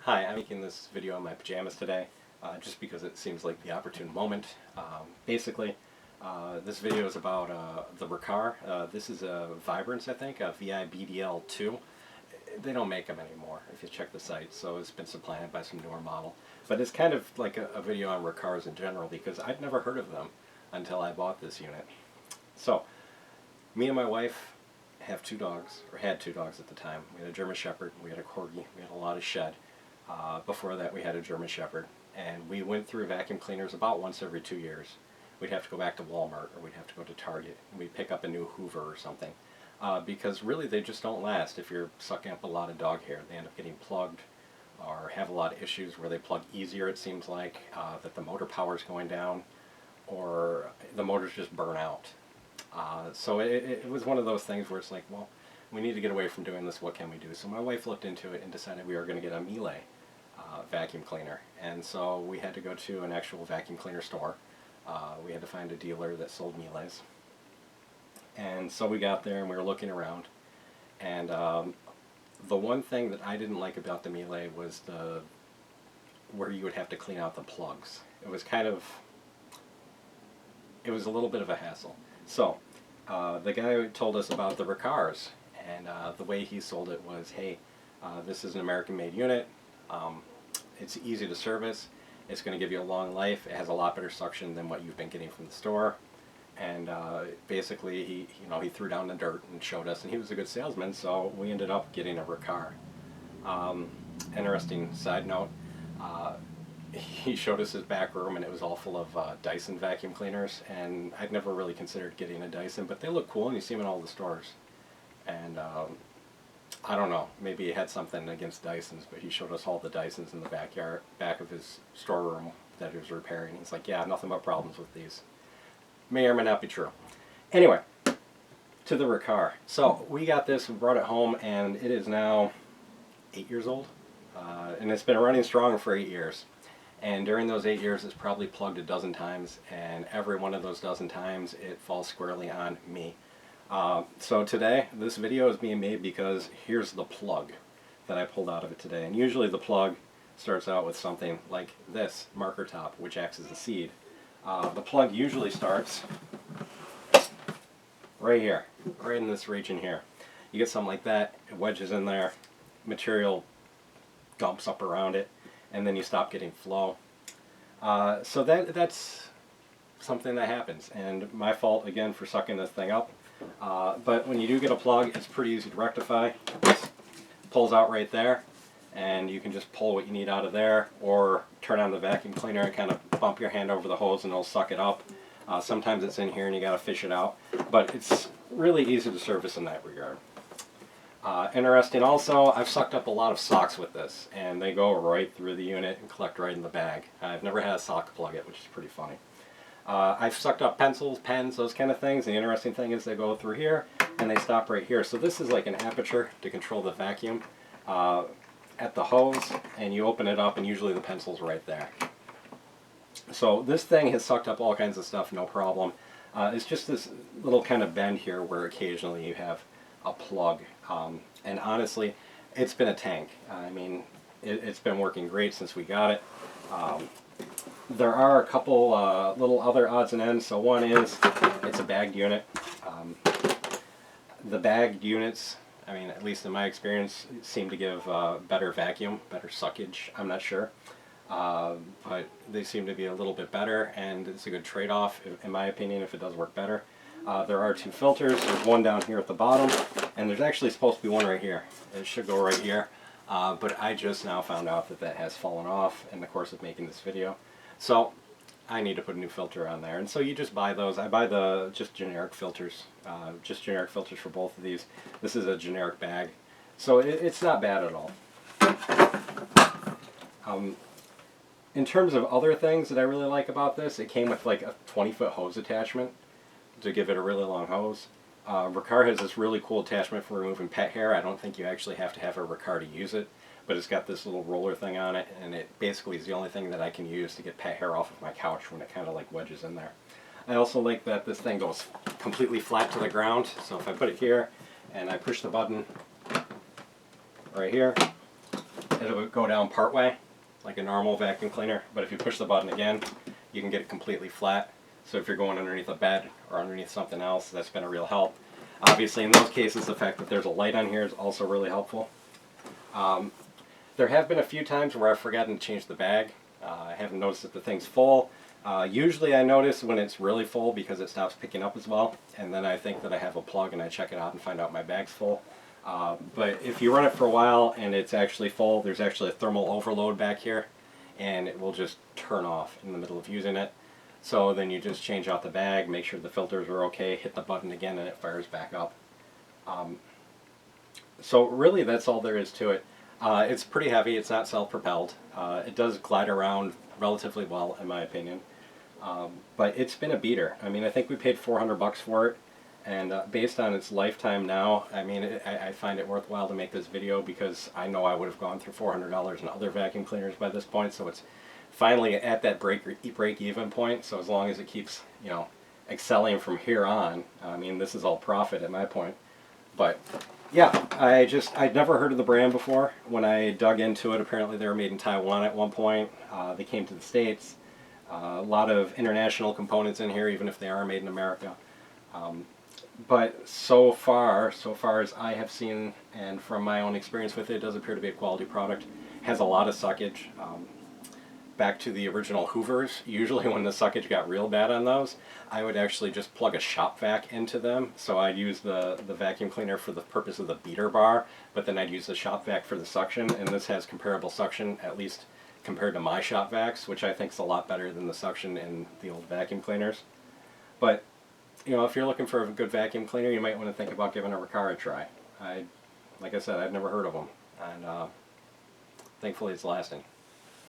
Hi, I'm making this video in my pajamas today, just because it seems like the opportune moment. Basically, this video is about the Riccar. This is a Vibrance, I think, a VIBDL2. They don't make them anymore, if you check the site, so it's been supplanted by some newer model. But it's kind of like a video on Riccars in general, because I'd never heard of them until I bought this unit. So, me and my wife have two dogs, or had two dogs at the time. We had a German Shepherd, we had a Corgi, we had a lot of shed. Before that we had a German Shepherd, and we went through vacuum cleaners about once every 2 years. We'd have to go back to Walmart, or we'd have to go to Target, and we'd pick up a new Hoover or something. Because really they just don't last if you're sucking up a lot of dog hair. They end up getting plugged, or have a lot of issues where they plug easier, it seems like, that the motor power is going down, or the motors just burn out. So it was one of those things where it's like, well, we need to get away from doing this, what can we do? So my wife looked into it and decided we were going to get a Miele vacuum cleaner. And so we had to go to an actual vacuum cleaner store. We had to find a dealer that sold Miele's. And so we got there and we were looking around. And the one thing that I didn't like about the Miele was where you would have to clean out the plugs. It was a little bit of a hassle. So the guy told us about the Riccars, and the way he sold it was, hey, this is an American-made unit. It's easy to service. It's going to give you a long life. It has a lot better suction than what you've been getting from the store. And basically, he threw down the dirt and showed us, and he was a good salesman. So we ended up getting a Riccar. Interesting side note. He showed us his back room, and it was all full of Dyson vacuum cleaners, and I'd never really considered getting a Dyson, but they look cool and you see them in all the stores. And I don't know, maybe he had something against Dysons, but he showed us all the Dysons in the back of his storeroom that he was repairing. He's like, yeah, nothing but problems with these. May or may not be true. Anyway, to the Riccar. So we got this, we brought it home, and it is now 8 years old, and it's been running strong for 8 years. And during those 8 years, it's probably plugged a dozen times, and every one of those dozen times, it falls squarely on me. So today, this video is being made because here's the plug that I pulled out of it today. And usually the plug starts out with something like this marker top, which acts as a seed. The plug usually starts right here, right in this region here. You get something like that, it wedges in there, material dumps up around it, and then you stop getting flow. So that's something that happens, and my fault again for sucking this thing up. But when you do get a plug, it's pretty easy to rectify. This pulls out right there, and you can just pull what you need out of there, or turn on the vacuum cleaner and kind of bump your hand over the hose and it'll suck it up. Sometimes it's in here and you got to fish it out, but it's really easy to service in that regard. Interesting also, I've sucked up a lot of socks with this, and they go right through the unit and collect right in the bag. I've never had a sock plug it, which is pretty funny. I've sucked up pencils, pens, those kind of things. The interesting thing is they go through here and they stop right here. So this is like an aperture to control the vacuum at the hose, and you open it up and usually the pencil's right there. So this thing has sucked up all kinds of stuff, no problem. It's just this little kind of bend here where occasionally you have a plug. And honestly, it's been a tank. I mean, it's been working great since we got it. There are a couple little other odds and ends. So one is, it's a bagged unit. The bagged units, I mean, at least in my experience, seem to give better vacuum, better suckage. I'm not sure. But they seem to be a little bit better, and it's a good trade-off, in my opinion, if it does work better. There are two filters. There's one down here at the bottom, and there's actually supposed to be one right here. It should go right here, but I just now found out that that has fallen off in the course of making this video. So I need to put a new filter on there, and so you just buy those. I buy the just generic filters for both of these. This is a generic bag, so it's not bad at all. In terms of other things that I really like about this, it came with like a 20-foot hose attachment to give it a really long hose. Riccar has this really cool attachment for removing pet hair. I don't think you actually have to have a Riccar to use it, but it's got this little roller thing on it, and it basically is the only thing that I can use to get pet hair off of my couch when it kind of like wedges in there. I also like that this thing goes completely flat to the ground, so if I put it here and I push the button right here, it it'll go down part way, like a normal vacuum cleaner, but if you push the button again, you can get it completely flat. So if you're going underneath a bed or underneath something else, that's been a real help. Obviously, in those cases, the fact that there's a light on here is also really helpful. There have been a few times where I've forgotten to change the bag. I haven't noticed that the thing's full. Usually I notice when it's really full because it stops picking up as well, and then I think that I have a plug and I check it out and find out my bag's full. But if you run it for a while and it's actually full, there's actually a thermal overload back here, and it will just turn off in the middle of using it. So then you just change out the bag, make sure the filters are okay, hit the button again, and it fires back up. So really that's all there is to it. It's pretty heavy, it's not self-propelled. It does glide around relatively well in my opinion. But it's been a beater. I mean, I think we paid $400 for it, and based on its lifetime now, I mean, I find it worthwhile to make this video because I know I would have gone through $400 in other vacuum cleaners by this point, so it's finally at that break-even point. So as long as it keeps, you know, excelling from here on, I mean, this is all profit at my point. But yeah, I'd never heard of the brand before. When I dug into it, apparently they were made in Taiwan at one point. They came to the States. A lot of international components in here, even if they are made in America. But so far as I have seen, and from my own experience with it, it does appear to be a quality product. Has a lot of suckage. Back to the original Hoovers, usually when the suckage got real bad on those, I would actually just plug a shop vac into them. So I'd use the vacuum cleaner for the purpose of the beater bar, but then I'd use the shop vac for the suction, and this has comparable suction, at least compared to my shop vacs, which I think is a lot better than the suction in the old vacuum cleaners. But, you know, if you're looking for a good vacuum cleaner, you might want to think about giving a Riccar a try. Like I said, I've never heard of them, and thankfully it's lasting.